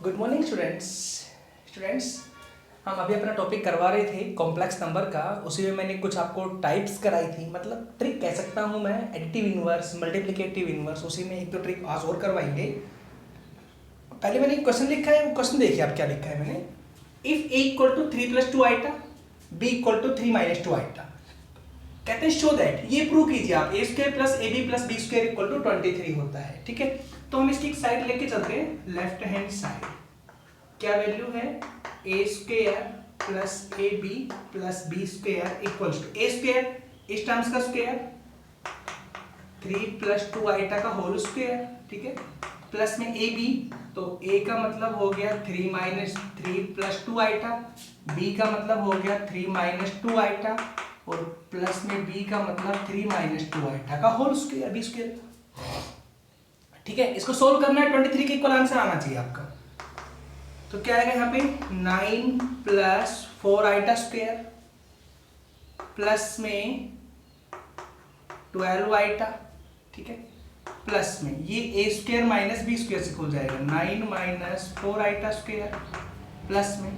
Good morning students. Students, हम अभी अपना टॉपिक करवा रहे थे कॉम्प्लेक्स नंबर का। उसी में मैंने कुछ आपको टाइप्स कराई थी, मतलब ट्रिक कह सकता हूँ मैं, एडिटिव इनवर्स, मल्टीप्लिकेटिव इनवर्स। उसी में एक दो ट्रिक आज और करवाएंगे। पहले मैंने एक क्वेश्चन लिखा है, वो क्वेश्चन देखिए आप क्या लिखा है मैंने। If A equal to 3 + 2 iota, B equal to 3 - 2 iota. कहते हैं शो दैट, ये प्रूव कीजिए आप, a² + ab + b² = 23 होता है। ठीक है, तो हम इसकी एक साइड लेके चलते हैं, लेफ्ट हैंड साइड। क्या वैल्यू है? a² + ab + b² = a², इस टर्म्स का स्क्वायर, 3 + 2 आइटा का होल स्क्वायर। ठीक है, प्लस में ab, तो a का मतलब हो गया 3 - 3 + 2 आइटा, b का मतलब हो गया 3 - 2 आइटा, और प्लस में b का मतलब 3 - 2 आइटा का होल स्क्वायर, b²। ठीक है, इसको सोल्व करना है, 23 के इक्वल आंसर आना चाहिए आपका। तो क्या आएगा यहाँ पे? 9 + 4 आइटा स्क्वायर प्लस में 12 आइटा। ठीक है, प्लस में ये a² - b² से खुल जाएगा, 9 - 4 आइटा स्क्वायर प्लस में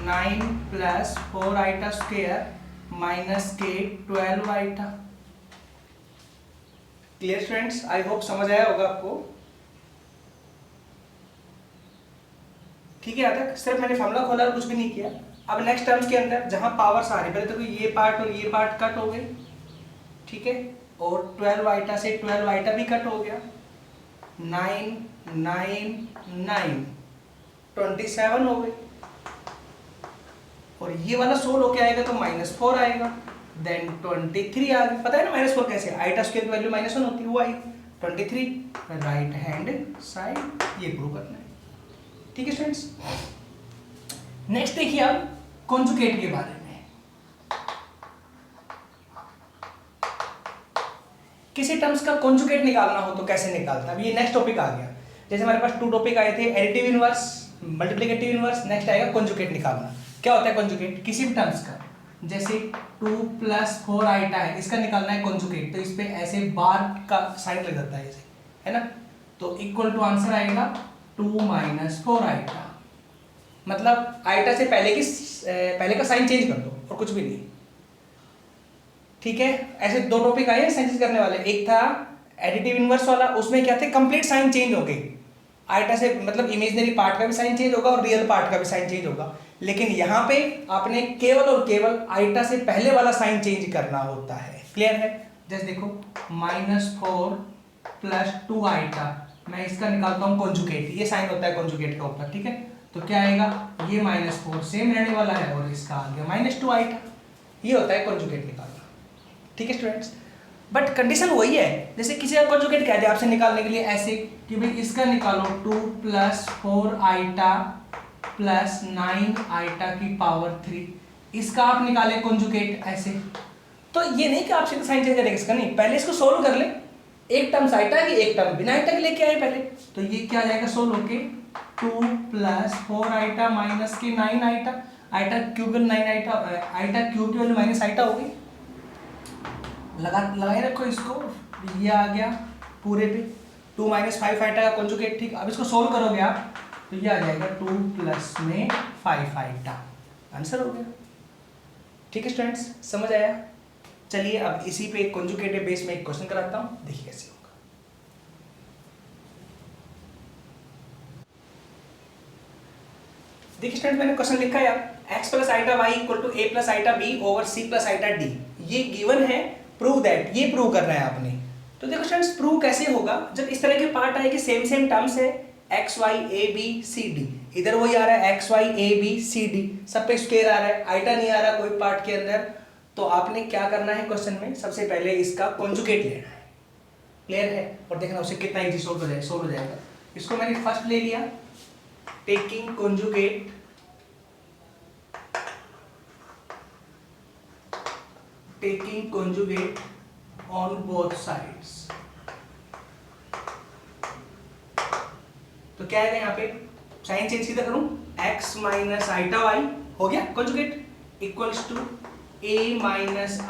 9 + 4 आइटा स्क्वायर माइनस के 12 iota. Clear students? I hope समझ आया होगा आपको। ठीक है, यहाँ तक सिर्फ मैंने फॉर्मूला खोला और कुछ भी नहीं किया। अब नेक्स्ट टर्म्स के अंदर जहां पावर्स आ रही, पहले तो ये पार्ट और ये पार्ट कट हो गई। ठीक है, और 12 आइटा से 12 आइटा भी कट हो गया। 9 9 9 27 हो गई, और ये वाला सोल होके आएगा तो -4 आएगा, देन 23 आ गया। पता है ना -4 कैसे? आइटा स्क्वायर की वैल्यू -1 होती है, वो आई 23। राइट हैंड साइड, ये प्रूव करना है। ठीक है स्टूडेंट्स, नेक्स्ट देखिए आप कॉन्जुगेट के बारे में। किसी टर्म्स का कॉन्जुगेट निकालना हो तो कैसे निकालता है? अब ये नेक्स्ट टॉपिक आ गया। जैसे हमारे पास 2 टॉपिक आए थे, additive inverse, multiplicative inverse. Next आएगा कॉन्जुगेट निकालना। क्या होता है कॉन्जुगेट? किसी भी टर्म्स का, जैसे 2 + 4 आइटा है, इसका निकालना है कॉन्जुगेट, तो इस पे ऐसे बार का साइन लग जाता है, ऐसे, है ना। तो इक्वल टू आंसर आएगा 2 - 4 आइटा। मतलब आइटा से पहले का साइन चेंज कर दो और कुछ भी नहीं। ठीक है, ऐसे 2 टॉपिक आए हैं साइन करने वाले। एक था एडिटिव इनवर्स वाला, उसमें क्या थे, कंप्लीट साइन चेंज हो गई। आइटा से मतलब इमेजिनरी पार्ट का भी साइन चेंज होगा और रियल पार्ट का भी साइन चेंज होगा। लेकिन यहाँ पे आपने केवल और केवल आइटा से पहले वाला साइन चेंज करना होता है। क्लियर है? जैसे देखो, -4 + 2 आइटा, मैं इसका निकालता हूँ कॉन्जुगेट। ये साइन होता है कॉन्जुगेट का ऊपर। ठीक है, तो क्या आएगा? ये -4 सेम रहने वाला है, और इसका आ गया -2 आइटा। ये होता है कॉन्जुगेट निकालना। ठीक है स्टूडेंट्स, बट कंडीशन वही है, जैसे किसी का कॉन्जुगेट कह दे आपसे निकालने के लिए ऐसे कि भाई इसका निकालो 2 + 4 आइटा + 9 आइटा की पावर 3, इसका आप निकाले कॉन्जुगेट ऐसे। तो ये नहीं कि आप सीधा साइन चेंज करेंगे इसका, नहीं, पहले इसको सोल्व कर ले। एक टर्म आइटा की, एक टर्म बिना आइटा के लेके आए पहले, तो ये क्या आ जाएगा सोल्व होके 2 + 4 आइटा माइनस के 9 iota, iota cube 9 iota, iota cube की वैल्यू माइनस आइटा हो गई। लगाए रखो इसको, ये आ गया पूरे पे 2 - 5 आइटा का कॉन्जुगेट। ठीक, अब इसको सोल्व करोगे आप तो ये आ जाएगा 2 + में 5 आइटा, आंसर हो गया। ठीक है स्टूडेंट्स, समझ आया? चलिए अब इसी पे कॉन्जुगेट बेस में एक क्वेश्चन कराता हूं, देखिए कैसे होगा। देखिए स्टूडेंट, मैंने क्वेश्चन लिखा है x + iota y = a + iota b / c + iota d। ये गिवन है, प्रूव दैट, ये प्रूव करना है आपने। तो देखो स्टूडेंट्स, प्रूव कैसे होगा? जब इस तरह के पार्ट आए कि सेम टर्म्स है, x y a b c d, इधर वही आ रहा है x y a b c d, सब पे स्क्वायर आ रहा है, आइटा नहीं आ रहा कोई पार्ट के अंदर। तो आपने क्या करना है क्वेश्चन में, सबसे पहले इसका कॉन्जुगेट लेना है। क्लियर है? और देखना उसे कितना इजी सोल्व हो जाएगा। इसको मैंने फर्स्ट ले लिया, taking conjugate on both sides। तो क्या है यहाँ पे, साइन चेंज सीधा करूं, x - आइटा y हो गया conjugate, equals to a -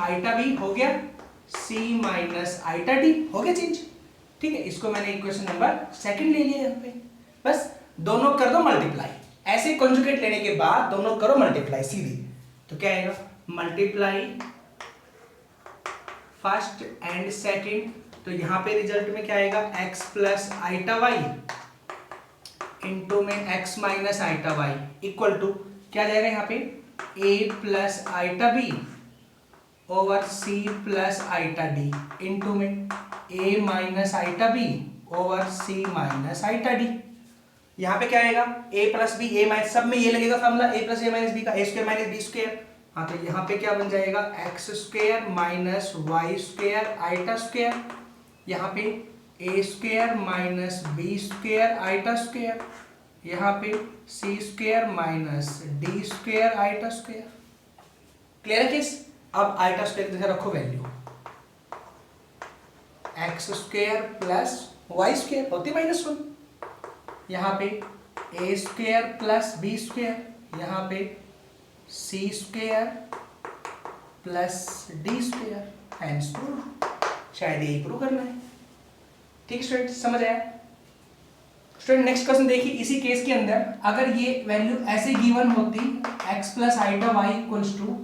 iota b हो गया, c - आइटा d हो गया चेंज। ठीक है, इसको मैंने इक्वेशन नंबर 2 ले लिया यहाँ पे। बस दोनों कर दो मल्टीप्लाई, ऐसे कॉन्जुगेट लेने के बाद दोनों करो मल्टीप्लाई सीधी, तो क्या आएगा मल्टीप्लाई फर्स्ट एंड सेकंड, तो यहां पे रिजल्ट में क्या आएगा x plus iota Y into में x minus iota Y equal to क्या आ जाएगा यहाँ पे a plus iota B over c plus iota D into में a minus iota B over c minus iota D. यहाँ पे क्या आएगा a plus B a minus, सब में ये लगेगा formula a plus a minus B का, a square minus B square. हाँ तो यहाँ पे क्या बन जाएगा X square minus Y square eta square, यहाँ पे A square minus B square eta square, यहाँ पे C square minus D square eta square. Clear है किस? अब आइटा स्क्वायर की जगह रखो value, X square plus Y square होती -1, यहाँ पे A square plus B square, यहाँ पे C square plus D square, hence prove. शायद यही प्रूव करना है। ठीक स्टूडेंट, समझ आया? स्टूडेंट नेक्स्ट क्वेश्चन देखिए, इसी केस के अंदर अगर ये वैल्यू ऐसे गिवन होती x plus iota Y equals to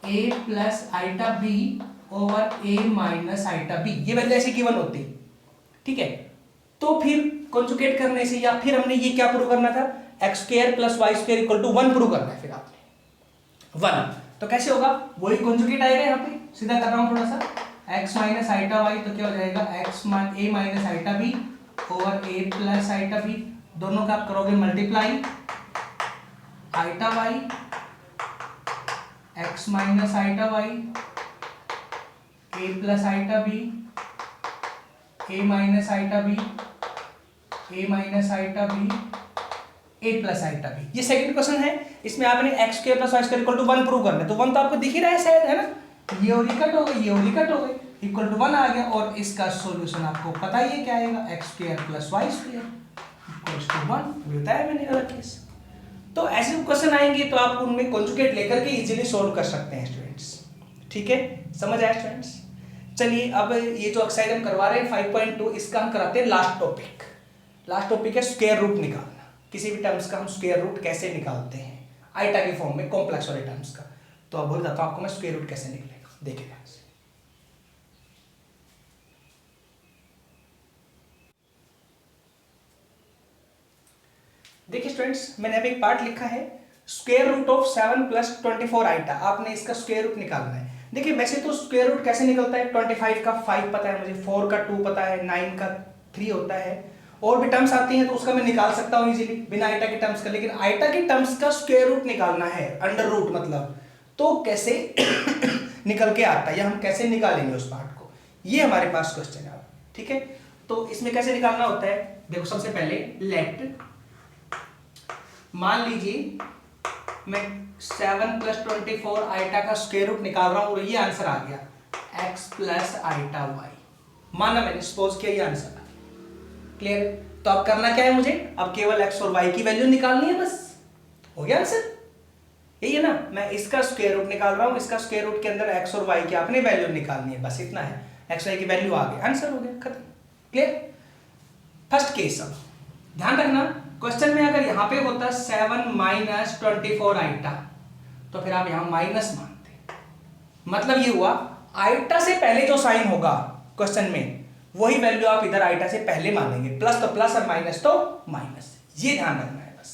A plus iota B over A minus iota B, ये वैल्यू ऐसे गिवन होती, ठीक है, तो फिर कॉन्जुगेट करने से या फिर हमने ये क्या प्रूव करना था, X square plus Y square equal to 1 prove करना है। फिर आपने 1 तो कैसे होगा, वही कॉन्जुगेट आएगा, यहाँ पे सीधा कर रहा हूं थोड़ा सा, x माइनस आइटा वाई तो क्या हो जाएगा A minus iota B over A plus iota B, दोनों का आप करोगे multiply, eta Y x minus iota Y A plus iota B A minus iota B A minus iota B A plus iota B. ये second question है, इसमें आपने X square plus Y square equal to 1 prove करना है, तो 1 तो आपको दिख ही रहा है शायद, है ना, ये और कट हो गई, ये और कट हो गई, इक्वल टू 1 आ गया, और इसका सॉल्यूशन आपको पता ही है क्या आएगा, X square plus Y square equals to 1, बताया मैंने अलग केस। तो ऐसे क्वेश्चन आएंगे तो आप उनमें कॉन्जुगेट लेकर के इजीली सोल्व कर सकते हैं स्टूडेंट्स। ठीक है, समझ आया स्टूडेंट्स? चलिए अब ये जो एक्सरसाइज हम करवा रहे हैं 5.2, इसका हम कराते हैं लास्ट टॉपिक। लास्ट टॉपिक है स्क्वायर रूट निकालना, किसी भी टर्म्स का हम स्क्वायर रूट कैसे निकालते हैं आइटा के फॉर्म में, कॉम्प्लेक्स वाले टर्म्स का। तो अब बोल जाता हूं आपको मैं स्क्वायर रूट कैसे निकलेगा, देखिए ध्यान से। देखिए स्टूडेंट्स, मैंने अभी एक पार्ट लिखा है square root of 7 plus 24 iota, आपने इसका स्क्वायर रूट निकालना है। देखिए वैसे तो स्क्वायर रूट कैसे निकलता है, 25 का 5 पता है मुझे, 4 का 2 पता है, 9 का 3 होता है, और भी टर्म्स आती हैं तो उसका मैं निकाल सकता हूं इजीली बिना आइटा के टर्म्स का। लेकिन आइटा के टर्म्स का स्क्वायर रूट निकालना है, अंडर रूट मतलब, तो कैसे निकल के आता है या हम कैसे निकालेंगे उस पार्ट को, ये हमारे पास क्वेश्चन है। ठीक है, तो इसमें कैसे निकालना होता है, देखो सबसे पहले लेट, मान लीजिए मैं 7 प्लस 24 आइटा का स्क्वायर रूट निकाल रहा हूं और ये आंसर आ गया x प्लस आइटा वाई, माना मैंने सपोज किया ये आंसर आ गया। क्लियर? तो अब करना क्या है मुझे, अब केवल x और y की वैल्यू निकालनी है, बस हो गया आंसर। यही है ना, मैं इसका स्क्वायर रूट निकाल रहा हूं, इसका स्क्वायर रूट के अंदर x और y की आपने वैल्यू निकालनी है, बस इतना है, x y की वैल्यू आ गई, आंसर हो गया, खत्म। क्लियर? First case. अब ध्यान रखना क्वेश्चन में अगर यहां पे होता 7 माइनस 24 आइटा, तो फिर आप यहां माइनस मानते, मतलब ये हुआ आइटा से पहले जो साइन होगा क्वेश्चन में वही वैल्यू आप इधर आइटा से पहले मानेंगे, प्लस तो प्लस और माइनस तो माइनस, ये ध्यान रखना है बस।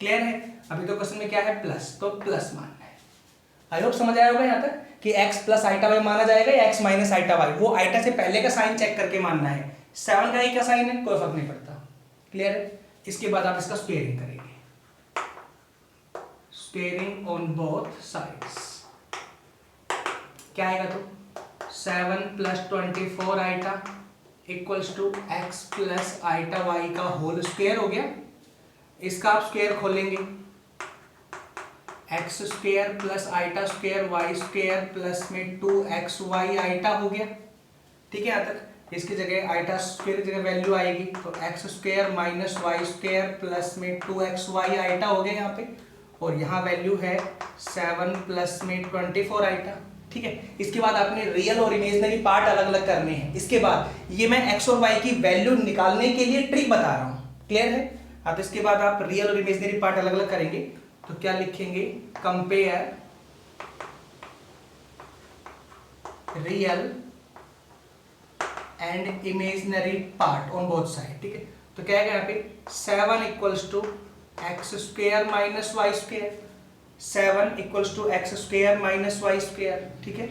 क्लियर है? अभी तो क्वेश्चन में क्या है, प्लस तो प्लस मानना है। आई होप समझ आया होगा यहां तक कि x प्लस आइटा वाई माना जाएगा या x माइनस आइटा वाई, वो आइटा से पहले का साइन चेक करके मानना है। 7 का ही का साइन है, कोई फर्क नहीं पड़ता। क्लियर है? इसके बाद आप इसका स्क्वेयरिंग करेंगे, स्क्वेयरिंग ऑन बोथ साइड्स, क्या आएगा, तो 7 plus 24 iota equals to x plus iota Y का होल स्क्वायर हो गया। इसका आप स्क्वायर खोलेंगे, x square plus iota square Y square plus में 2xy आइटा हो गया। ठीक है, यहाँ तक इसकी जगह आइटा स्क्वायर की जगह वैल्यू आएगी, तो x square minus Y square plus में 2xy आइटा हो गया यहाँ पे, और यहाँ वैल्यू है 7 प्लस में 24 आइटा। ठीक है, इसके बाद आपने रियल और इमेजिनरी पार्ट अलग अलग करने हैं। इसके बाद ये मैं x और y की वैल्यू निकालने के लिए ट्रिक बता रहा हूँ। क्लियर है? अब इसके बाद आप रियल और इमेजिनरी पार्ट अलग अलग करेंगे, तो क्या लिखेंगे, compare real and imaginary part on both side. ठीक है, तो क्या है यहाँ पे 7 equals to X square minus Y square, 7 equals to X square minus Y square. ठीक है,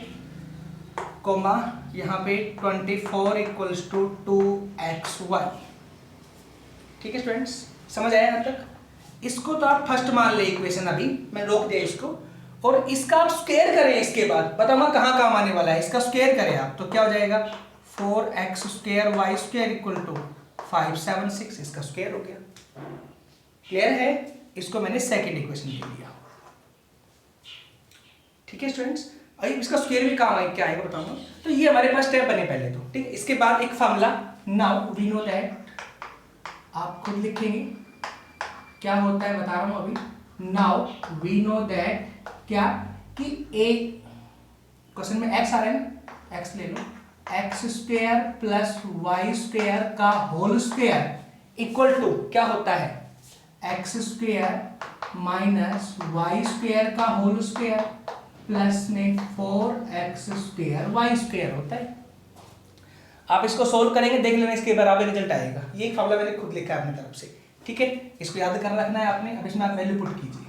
कोमा यहाँ पे 24 इक्वल्स टू 2xy। ठीक है स्टूडेंट्स, समझ आया यहाँ तक? इसको तो आप फर्स्ट मान ले इक्वेशन, अभी मैं रोक दिया इसको, और इसका आप स्क्वायर करें इसके बाद, बताओ कहाँ काम आने वाला है, इसका स्क्वायर करें आप तो क्या हो जाएगा 4x square Y square equal to 576, इसका स्क्वायर हो गया। क्लियर है? इसको मैंने सेकंड इक्वेशन ले लिया। ठीक है स्टूडेंट्स, अभी इसका स्क्वायर भी काम आएगा, क्या आएगा बताऊंगा। तो ये हमारे पास स्टेप बने पहले तो। ठीक है, इसके बाद एक formula, now we know that, आप खुद लिखेंगे क्या होता है, बता रहा हूं अभी। नाउ वी नो दैट क्या कि एक क्वेश्चन में x आ रहा है ना, x ले लो, X square plus Y square का होल स्क्वायर इक्वल टू क्या होता है, X square minus Y square का होल स्क्वायर प्लस में 4x स्क्वायर वाई स्क्वायर होता है। आप इसको सोल्व करेंगे, देख लेना इसके बराबर रिजल्ट आएगा। ये एक फॉर्मूला मैंने खुद लिखा है अपनी तरफ से। ठीक है, इसको याद कर रखना है आपने। अब इसमें आप वैल्यू पुट कीजिए,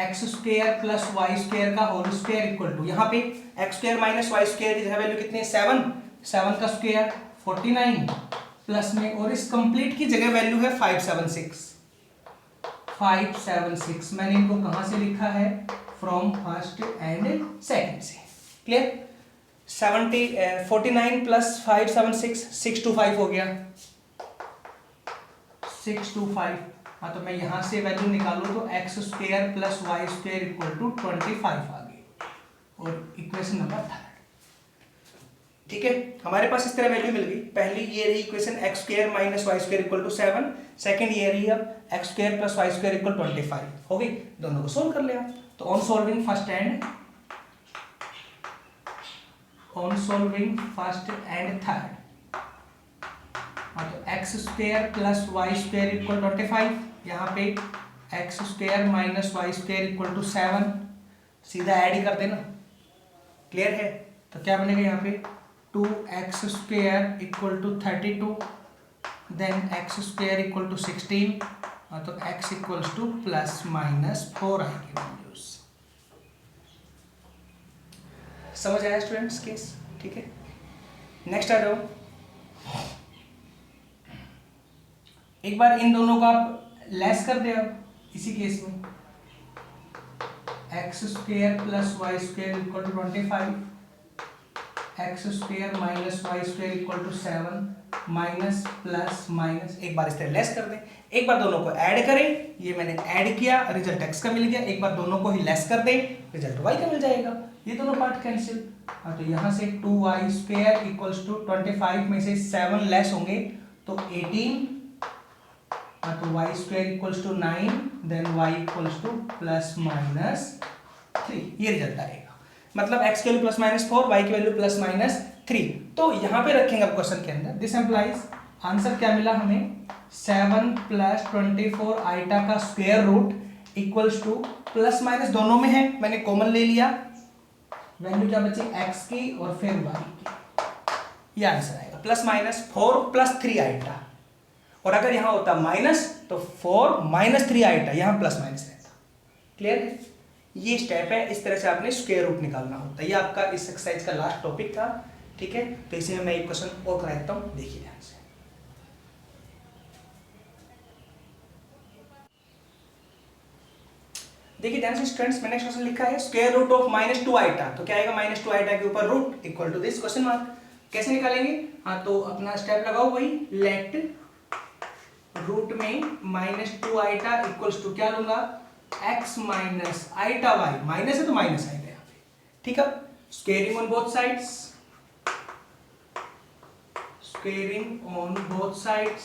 X square plus Y square का होल स्क्वायर इक्वल टू, यहाँ पे X square minus Y square की वैल्यू कितनी है 7 का स्क्वायर 49 प्लस में, और इस कंप्लीट की जगह वैल्यू है 576। मैंने इनको कहां से लिखा है, फ्रॉम फर्स्ट एंड सेकंड से। क्लियर? 49 प्लस 576 625 हो गया, 625। हाँ, तो मैं यहां से वैल्यू निकालूं तो X square plus Y square equal to 25 आ गई, और इक्वेशन नंबर 3। ठीक है, हमारे पास इस तरह वैल्यू मिल गई। पहली ये रही equation X square minus Y square equal to 7, second ये रही अब X square plus Y square equal 25 हो गई। दोनों को सोल्व कर लिया। तो on solving first and third, तो X square plus Y square equal 25, यहाँ पे X square minus Y square equal to 7, सीधा ऐड ही कर देना। क्लियर है? तो क्या बनेगा यहाँ पे 2x square equal to 32, then X square equal to 16, तो x equals to plus minus 4 आएगी वैल्यूज। समझ आया स्टूडेंट्स केस? ठीक है, नेक्स्ट आ जाओ। एक बार इन दोनों को आप लेस कर दे, अब इसी केस में X square plus Y square equal to 25, X square minus Y square equal to 7 minus plus minus, एक बार इस तरह लेस कर दें, एक बार दोनों को ऐड करें। ये मैंने ऐड किया, रिजल्ट एक्स का मिल गया। एक बार दोनों को ही लेस कर दें, रिजल्ट वाई का मिल जाएगा। ये दोनों पार्ट कैंसिल। हाँ, तो यहाँ से 2y स्क्वायर इक्वल्स टू 25 में से 7 लेस होंगे तो 18, तो y square equals to 9, then y equals to plus minus 3। ये रिजल्ट आएगा, मतलब x की वैल्यू प्लस माइनस 4, y की वैल्यू प्लस माइनस 3। तो यहाँ पे रखेंगे अब क्वेश्चन के अंदर। दिस एम्प्लाइज, आंसर क्या मिला हमें, 7 प्लस 24 आइटा का square root equals to, plus minus दोनों में है, मैंने कॉमन ले लिया, वैल्यू क्या बची x की और फिर y की। ये आंसर आएगा प्लस माइनस 4 प्लस 3 आइटा, और अगर यहां होता माइनस तो 4 माइनस 3 आइटा, यहां प्लस माइनस रहता। क्लियर है? ये स्टेप है, इस तरह से आपने स्क्वायर रूट निकालना होता है। ये आपका इस एक्सरसाइज का लास्ट टॉपिक था। ठीक है, तो इसी में मैं एक क्वेश्चन और कराता हूं, देखिए ध्यान से। देखिए ध्यान से स्टूडेंट्स, मैंने क्वेश्चन लिखा है स्क्वायर रूट ऑफ -2 आइटा, तो क्या आएगा -2 आइटा के ऊपर root equal to this question mark. कैसे निकालेंगे? हाँ, तो अपना स्टेप लगाओ वही, लेट रूट में -2 आइटा इक्वल्स टू क्या लूंगा, x minus eta y, minus है तो माइनस आएगा यहाँ पे। ठीक है, squaring on both sides, squaring on both sides.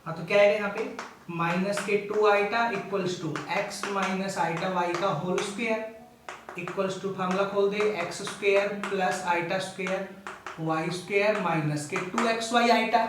हाँ, तो क्या आएगा यहाँ पे minus K 2 iota equals to x minus eta y का whole square equals to, formula खोल दे, X square plus iota square Y square minus K 2xy iota.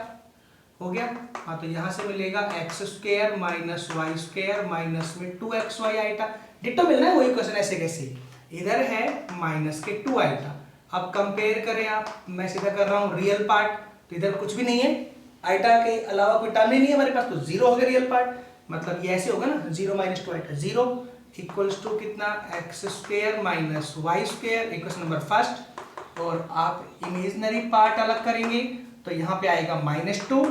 हो गया। हाँ तो यहाँ से मिलेगा X square minus Y square minus में 2xy आइटा। डिट्टो मिलना है, वही क्वेश्चन ऐसे कैसे, इधर है माइनस के 2 आइटा। अब कंपेयर करें आप, मैं सीधा कर रहा हूँ रियल पार्ट, तो इधर कुछ भी नहीं है, आइटा के अलावा कोई टर्म ही नहीं है हमारे पास, तो जीरो हो गया रियल पार्ट। मतलब ये ऐसे होगा ना, 0 माइनस 2 आइटा 0 इक्वल्स टू कितना, X square minus Y square, equation number first. और आप इमेजिनरी पार्ट अलग करेंगे तो यहाँ पे आएगा -2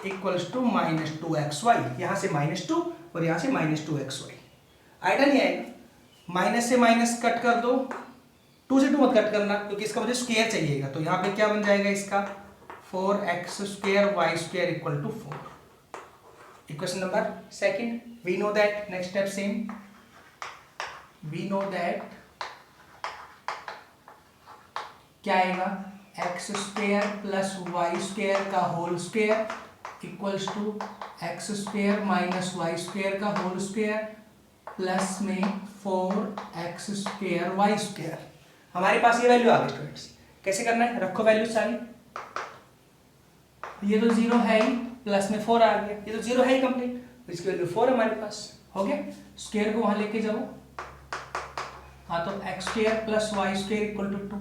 इक्वल्स टू -2xy, यहाँ से -2 और यहाँ से -2xy। आइटा नहीं आएगा, माइनस से माइनस कट कर दो, 2 से 2 मत कट करना क्योंकि इसका मुझे स्क्वायर चाहिएगा, तो यहाँ पे क्या बन जाएगा इसका 4x square Y square equal to 4। Equation number second, we know that, next step same, we know that क्या आएगा, X square plus Y square का whole square equals to X square minus Y square का whole square plus में 4x square Y square. हमारे पास ये value आ गई students, कैसे करना है, रखो वैल्यू सारी, ये तो 0 है ही, प्लस में 4 आ गया, ये तो 0 है ही कंप्लीट, तो इसकी वैल्यू 4 हमारे पास हो गया। स्क्वायर को वहां लेके जाओ, हाँ तो X square plus Y square equal to 2,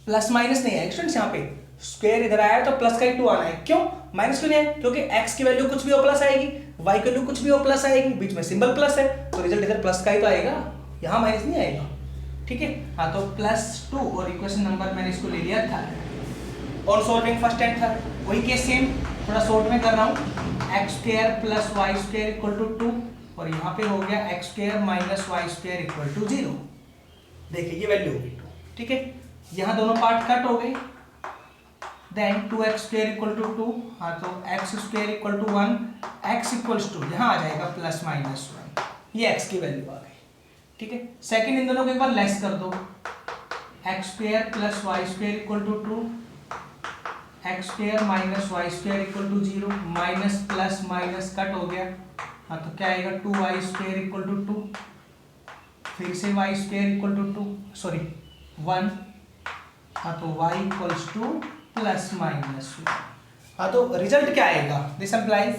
plus minus नहीं है स्टूडेंट्स, यहाँ पे स्क्वायर इधर आया तो प्लस का ही 2 आना है, क्यों माइनस क्यों नहीं है, क्योंकि एक्स की वैल्यू कुछ भी हो प्लस आएगी, वाई की वैल्यू कुछ भी हो प्लस आएगी, बीच में सिंबल प्लस है तो रिजल्ट इधर प्लस का ही तो आएगा, यहाँ माइनस नहीं आएगा, ठीक है। हाँ तो +2 और इक्वेशन नंबर मैंने इसको ले लिया था और सॉल्विंग फर्स्ट एंड थर्ड, वही केस सेम, थोड़ा शॉर्ट में कर रहा हूँ, X square plus Y square equal to 2 और यहाँ पे हो गया X square minus Y square equal to 0। देखिए ये वैल्यू होगी 2, ठीक है, यहाँ दोनों पार्ट कट हो गए, then 2x square equal to 2, हाँ तो x square equal to 1, x equals to यहाँ आ जाएगा +-1, ये x की वैल्यू आ गई, ठीक है। सेकंड इन दोनों को एक बार लेस कर दो, x square plus Y square equal to 2, X square minus Y square equal to 0, minus plus minus cut हो गया, हाँ तो क्या आएगा 2y स्क्वायर इक्वल टू 2, फिर से y square equal to 2 sorry 1, हाँ तो y इक्वल्स टू +-1, हाँ तो रिजल्ट क्या आएगा, दिस इम्प्लाइज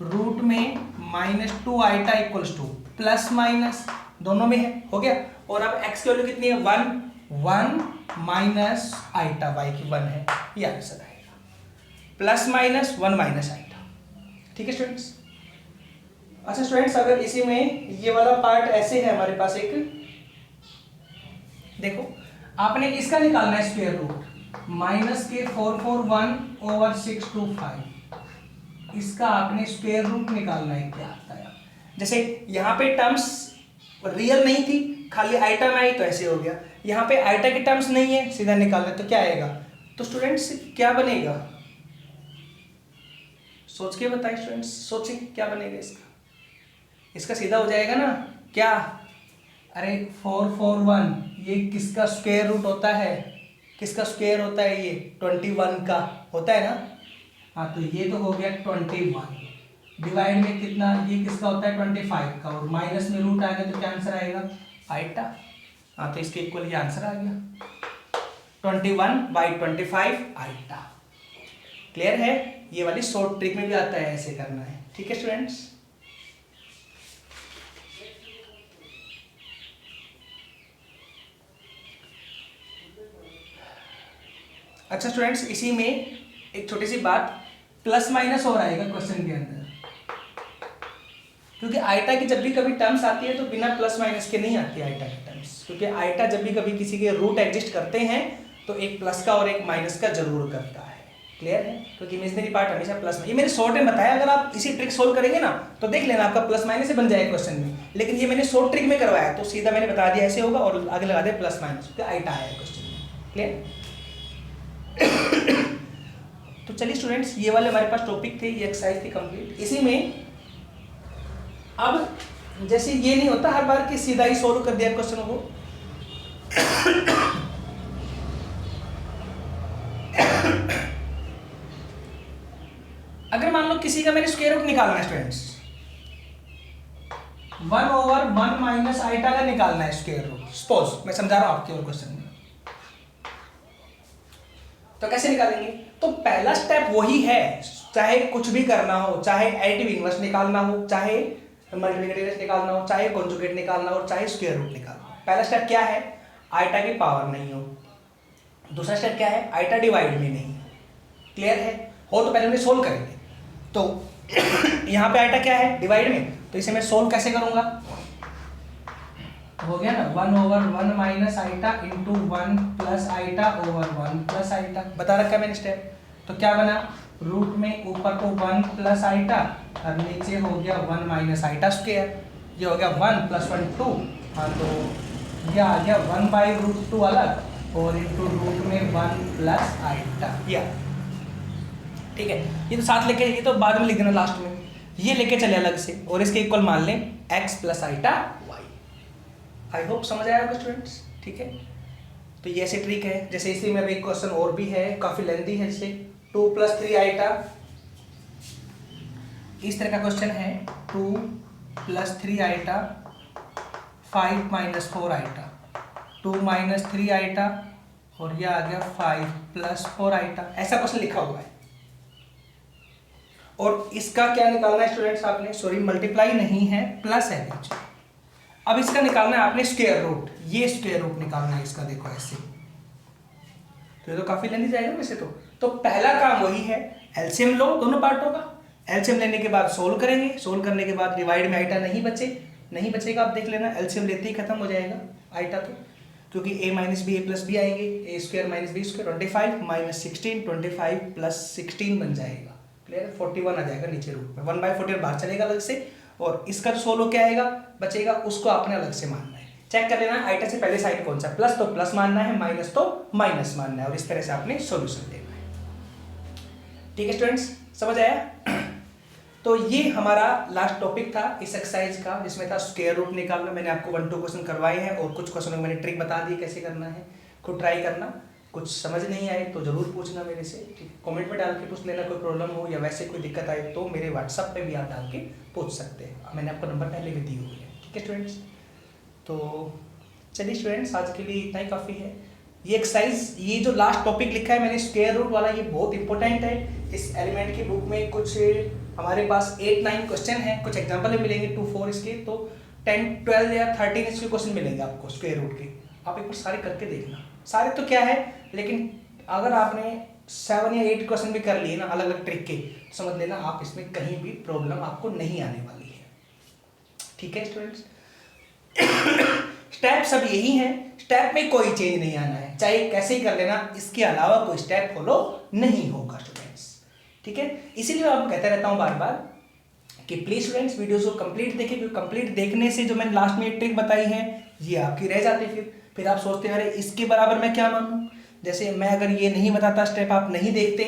रूट में -2 iota equals to plus minus दोनों में है, हो गया। और अब x की वैल्यू कितनी है 1 माइनस आइटा, y की 1 है, ये आंसर आएगा +-1 माइनस आइटा, ठीक है स्टूडेंट्स। अच्छा स्टूडेंट्स, अगर इसी में ये वाला पार्ट ऐसे है हमारे पास एक, देखो आपने इसका निकालना है स्क्वायर रूट, -441/625, इसका आपने स्क्वायर रूट निकालना है, क्या आता है। जैसे यहाँ पे टर्म्स रियल नहीं थी, खाली आइटा में आई तो ऐसे हो गया, यहाँ पे आइटा की टर्म्स नहीं है, सीधा निकालना है तो क्या आएगा, तो स्टूडेंट्स क्या बनेगा, सोच के बताइए स्टूडेंट्स, सोचिए क्या बनेगा इसका, इसका सीधा हो जाएगा ना क्या, अरे 441 ये किसका स्क्वायर रूट होता है, किसका स्क्वायर होता है, ये 21 का होता है ना, हाँ तो ये तो हो गया 21 डिवाइड में कितना, ये किसका होता है 25 का, और माइनस में रूट आ गया तो क्या आंसर आएगा आइटा, हाँ तो इसके इक्वल ये आंसर आ गया 21/25 आइटा। क्लियर है, ये वाली शॉर्ट ट्रिक में भी आता है, ऐसे करना है, ठीक है स्टूडेंट्स। अच्छा स्टूडेंट्स, इसी में एक छोटी सी बात, प्लस माइनस और आएगा क्वेश्चन के अंदर, क्योंकि आइटा की जब भी कभी टर्म्स आती है तो बिना प्लस माइनस के नहीं आती आइटा की टर्म्स, क्योंकि आइटा जब भी कभी किसी के रूट एग्जिस्ट करते हैं तो एक प्लस का और एक माइनस का जरूर करता है, क्लियर है, क्योंकि इमेजिनरी पार्ट हमेशा प्लस में, ये मैंने शॉर्ट में बताया, अगर आप इसी ट्रिक सोल्व करेंगे ना तो देख लेना आपका प्लस माइनस से बन जाएगा क्वेश्चन में, लेकिन ये मैंने शॉर्ट ट्रिक में करवाया तो सीधा मैंने बता दिया ऐसे होगा और आगे लगा दिया प्लस माइनस, क्योंकि आइटा आया क्वेश्चन में, क्लियर। तो चलिए स्टूडेंट्स, ये वाले हमारे पास टॉपिक थे, ये एक्सरसाइज थी कंप्लीट। इसी में अब जैसे ये नहीं होता हर बार कि सीधा ही सोल्व कर दिया क्वेश्चनों को, अगर मान लो किसी का मैंने स्क्वायर रूट निकालना है स्टूडेंट्स, 1/1 माइनस आइटा का निकालना है स्क्वायर रूट, सपोज मैं समझा रहा हूं आपके और क्वेश्चन में, तो कैसे निकालेंगे, तो पहला स्टेप वही है, चाहे कुछ भी करना हो, चाहे एडिटिव इनवर्स निकालना हो, चाहे मल्टीप्लिकेटिव इनवर्स निकालना हो, चाहे कॉन्जुगेट निकालना हो, चाहे स्क्वायर रूट निकालना हो। पहला स्टेप क्या है, आइटा की पावर नहीं हो। दूसरा स्टेप क्या है, आइटा डिवाइड में नहीं। क्लियर है? हो तो पहले उन्हें सोल्व करेंगे। तो यहाँ पे आइटा क्या है, डिवाइड में, तो इसे मैं सोल्व कैसे करूंगा, हो गया ना 1/1 minus iota into 1 plus iota over 1 plus iota, बता रखा है मैंने स्टेप। तो क्या बना, रूट में ऊपर को 1 प्लस आइटा और नीचे हो गया 1 माइनस आइटा स्क्वायर। ये हो गया 1 प्लस 1 2, हाँ तो ये आ गया 1/√2 अलग और इंटू रूट में 1 प्लस आइटा। या ठीक है, ये तो साथ लेके, ये तो बाद में लिख देना लास्ट में, ये लेके चले अलग से और इसके इक्वल मान लें x plus iota y। I hope समझ आया होगा स्टूडेंट्स। ठीक है, तो ये ऐसे ट्रिक है। जैसे इसी में एक क्वेश्चन और भी है, काफी लेंथी है, जैसे 2 + 3 आइटा, इस तरह का क्वेश्चन है 2 + 3 आइटा 5 - 4 आइटा, 2 - 3 आइटा और ये आ गया 5 + 4 आइटा, ऐसा क्वेश्चन लिखा हुआ है। और इसका क्या निकालना है स्टूडेंट्स आपने, सॉरी मल्टीप्लाई नहीं है, प्लस है नीचे। अब इसका निकालना है आपने स्क्वायर रूट, ये स्क्वायर रूट निकालना है इसका, देखो ऐसे। तो ये तो काफी लेंदी जाएगा वैसे तो पहला काम वही है, एलसीएम लो दोनों पार्टों का। एलसीएम लेने के बाद सोल्व करेंगे, सोल्व करने के बाद डिवाइड में आइटा नहीं बचेगा, आप देख लेना, एलसीएम लेते ही खत्म हो जाएगा आइटा तो, क्योंकि a - b a + b आएंगे, a² - b² 25 - 16, 25 + 16 बन जाएगा। क्लियर, 41 आ जाएगा नीचे रूट में, 1/40 बाहर चलेगा अलग से, और इसका जो सोल्व क्या आएगा बचेगा, उसको आपने अलग से मानना है। चेक कर लेना आइटा से पहले साइड कौन सा, प्लस तो प्लस मानना है, माइनस तो माइनस मानना है, और इस तरह से आपने सॉल्यूशन देना है। ठीक है स्टूडेंट्स, समझ आया? तो ये हमारा लास्ट टॉपिक था इस एक्सरसाइज का, जिसमें था स्क्वायर रूट निकालना। मैंने आपको 1-2 क्वेश्चन करवाए हैं और कुछ क्वेश्चनों में मैंने ट्रिक बता दी कैसे करना है, खुद ट्राई करना। कुछ समझ नहीं आए तो ज़रूर पूछना मेरे से, ठीक है, कमेंट में डाल के पूछ लेना, कोई प्रॉब्लम हो या वैसे कोई दिक्कत आए तो मेरे व्हाट्सअप पे भी आप डाल के पूछ सकते हैं, मैंने आपको नंबर पहले भी दी हुई है। ठीक है स्टूडेंट्स, तो चलिए स्टूडेंट्स आज के लिए इतना ही काफ़ी है। ये एक्सरसाइज, ये जो लास्ट टॉपिक लिखा है मैंने स्क्वायर रूट वाला, ये बहुत इंपॉर्टेंट है। इस एलिमेंट की बुक में कुछ हमारे पास 8-9 क्वेश्चन हैं, कुछ एग्जाम्पल भी मिलेंगे 2-4 इसके, तो 10, 12 या 13 इसके क्वेश्चन मिलेंगे आपको स्क्वायर रूट के। आप एक बार सारे करके देखना, सारे तो क्या है, लेकिन अगर आपने 7 या 8 क्वेश्चन भी कर लिए ना अलग अलग ट्रिक के, तो समझ लेना आप इसमें कहीं भी प्रॉब्लम आपको नहीं आने वाली है। ठीक है स्टूडेंट्स, स्टेप सब यही हैं, स्टेप में कोई चेंज नहीं आना है, चाहे कैसे ही कर लेना, इसके अलावा कोई स्टेप फॉलो नहीं होगा स्टूडेंट्स। ठीक है, इसीलिए मैं आपको कहता रहता हूँ बार बार कि प्लीज स्टूडेंट्स वीडियोस को कंप्लीट देखें, क्योंकि कंप्लीट देखने से जो मैंने लास्ट में ट्रिक बताई है ये आपकी रह जाती है। फिर आप सोचते हैं अरे इसके बराबर मैं क्या मानूं, जैसे मैं अगर ये नहीं बताता, स्टेप आप नहीं देखते,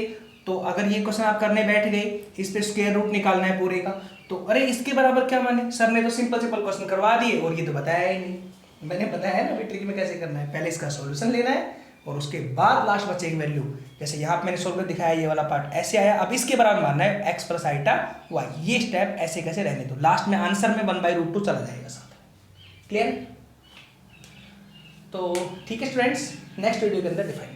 तो अगर ये क्वेश्चन आप करने बैठ गए, इस पे स्क्वायर रूट निकालना है पूरे का, तो अरे इसके बराबर क्या माने, सर ने तो सिंपल क्वेश्चन करवा दिए और ये तो बताया ही नहीं। मैंने बताया है ना ट्रिक में कैसे करना है, पहले इसका सॉल्यूशन लेना है और उसके बाद लास्ट बचेगी वैल्यू। जैसे यहाँ पे मैंने सोल्व कर दिखाया, ये वाला पार्ट ऐसे आया, अब इसके बराबर मानना है x + आइटा y। ये स्टेप ऐसे कैसे रहने दो, लास्ट में आंसर में 1/√2 चला जाएगा साथ। क्लियर? तो ठीक है स्टूडेंट्स, नेक्स्ट वीडियो के अंदर डिफाइन